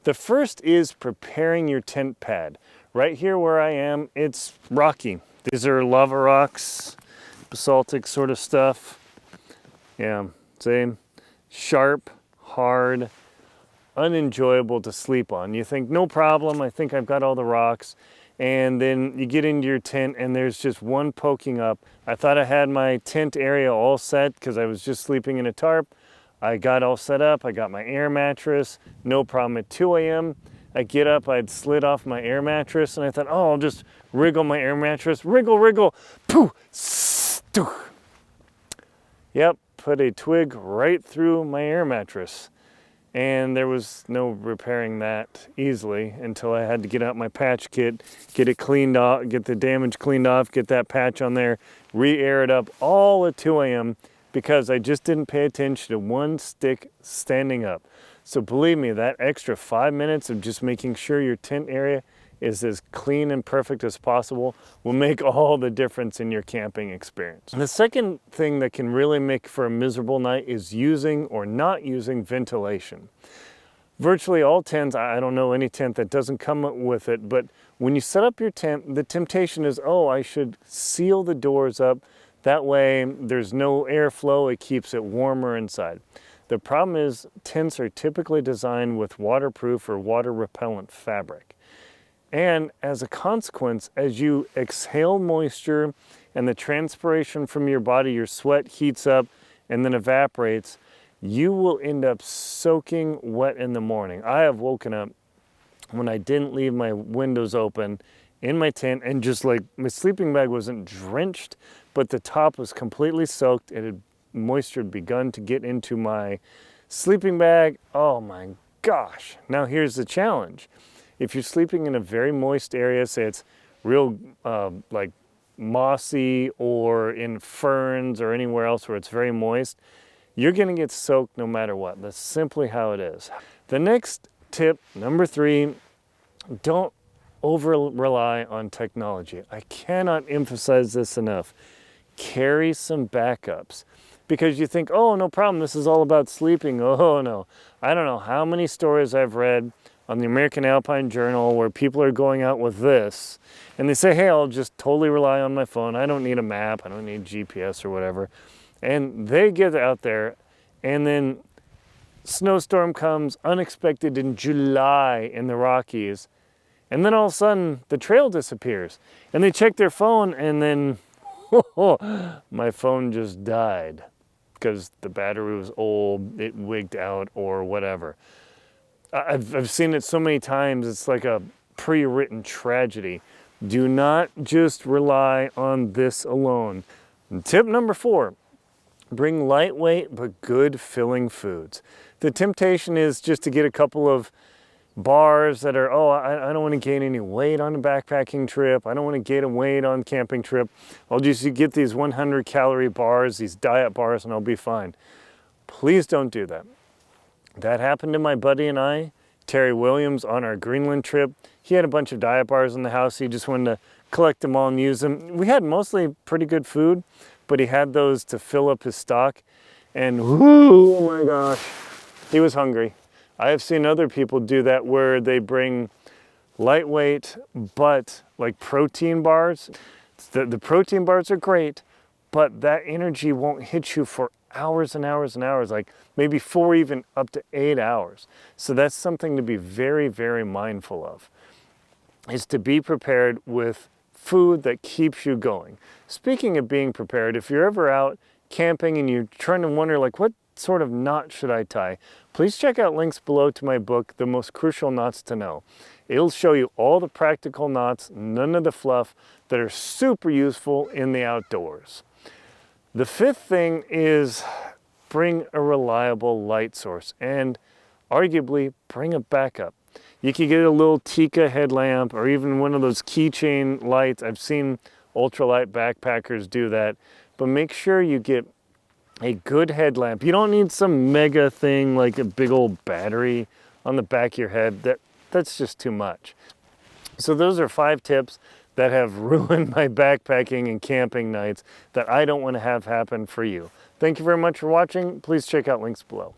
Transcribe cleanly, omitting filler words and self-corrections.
The first is preparing your tent pad. Right here where I am, it's rocky. These are lava rocks, basaltic sort of stuff. Yeah, same. Sharp, hard, unenjoyable to sleep on. You think, no problem, I think I've got all the rocks. And then you get into your tent and there's just one poking up. I thought I had my tent area all set because I was just sleeping in a tarp. I got all set up, I got my air mattress, no problem. At 2 a.m., I get up, I'd slid off my air mattress and I thought, oh, I'll just wriggle my air mattress. Wriggle, wriggle, pooh, stoo. Yep, put a twig right through my air mattress. And there was no repairing that easily until I had to get out my patch kit, get it cleaned off, get the damage cleaned off, get that patch on there, re-air it up all at 2 a.m. because I just didn't pay attention to one stick standing up. So believe me, that extra 5 minutes of just making sure your tent area is as clean and perfect as possible will make all the difference in your camping experience. And the second thing that can really make for a miserable night is using or not using ventilation. Virtually all tents, I don't know any tent that doesn't come with it, but when you set up your tent, the temptation is, oh, I should seal the doors up. That way there's no airflow, it keeps it warmer inside. The problem is tents are typically designed with waterproof or water repellent fabric. And as a consequence, as you exhale moisture and the transpiration from your body, your sweat heats up and then evaporates, you will end up soaking wet in the morning. I have woken up when I didn't leave my windows open in my tent and just like my sleeping bag wasn't drenched, but the top was completely soaked. Moisture had begun to get into my sleeping bag. Oh my gosh. Now here's the challenge. If you're sleeping in a very moist area, say it's real like mossy or in ferns or anywhere else where it's very moist, you're gonna get soaked no matter what. That's simply how it is. The next tip, number 3, don't over rely on technology. I cannot emphasize this enough. Carry some backups. Because you think, oh, no problem, this is all about sleeping. Oh no, I don't know how many stories I've read on the American Alpine Journal where people are going out with this and they say, hey, I'll just totally rely on my phone. I don't need a map, I don't need GPS or whatever. And they get out there and then snowstorm comes unexpected in July in the Rockies. And then all of a sudden the trail disappears and they check their phone and then my phone just died because the battery was old, it wigged out or whatever. I've seen it so many times, it's like a pre-written tragedy. Do not just rely on this alone. And tip number 4, bring lightweight but good filling foods. The temptation is just to get a couple of bars that are, oh, I don't want to gain any weight on a backpacking trip. I don't want to gain weight on a camping trip. I'll just get these 100 calorie bars, these diet bars, and I'll be fine. Please don't do that. That happened to my buddy and I, Terry Williams, on our Greenland trip. He had a bunch of diet bars in the house. He just wanted to collect them all and use them. We had mostly pretty good food, but he had those to fill up his stock. And whoo, oh my gosh, he was hungry. I have seen other people do that where they bring lightweight, but like protein bars. The protein bars are great, but that energy won't hit you for hours and hours and hours, like maybe 4, even up to 8 hours. So that's something to be very, very mindful of, is to be prepared with food that keeps you going. Speaking of being prepared, if you're ever out camping and you're trying to wonder like what sort of knot should I tie, please check out links below to my book, The Most Crucial Knots to Know. It'll show you all the practical knots, none of the fluff, that are super useful in the outdoors. The 5th thing is bring a reliable light source and arguably bring a backup. You can get a little Tika headlamp or even one of those keychain lights. I've seen ultralight backpackers do that, but make sure you get a good headlamp. You don't need some mega thing like a big old battery on the back of your head. That's just too much. So those are 5 tips that have ruined my backpacking and camping nights that I don't want to have happen for you. Thank you very much for watching. Please check out links below.